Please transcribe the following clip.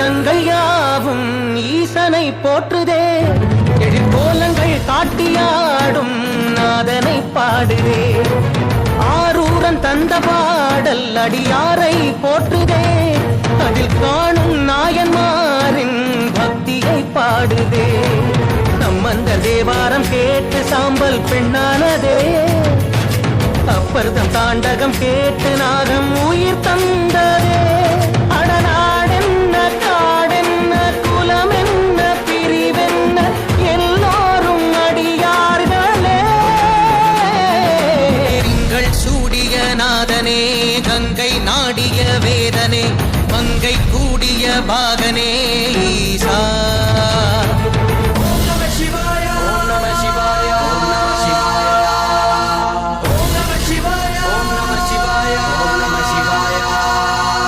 வேதங்கள் யாவும் ஈசனை போற்றுதே, எழிற்கோலங்கள் காட்டியாடும் நாதனை பாடுதே. ஆரூரன் தந்த பாடல் அடியாரை போற்றுதே, அதில் காணும் நாயன்மாரின் பக்தியை பாடுதே. நம்மந்த தேவாரம் கேட்டு சாம்பல் பெண்ணானதே, அப்பர்தம் தாண்டகம் கேட்டு நாகம் உயிர் தந்ததே. அடநாடென்ன காடென்ன குலம் என்ன பிரிவென்ன எல்லோரும் அடியார்களே. திங்கள் சூடிய நாதனே, கங்கை நாடிய வேதனே, மங்கை கூடிய பாகனே ஈசா.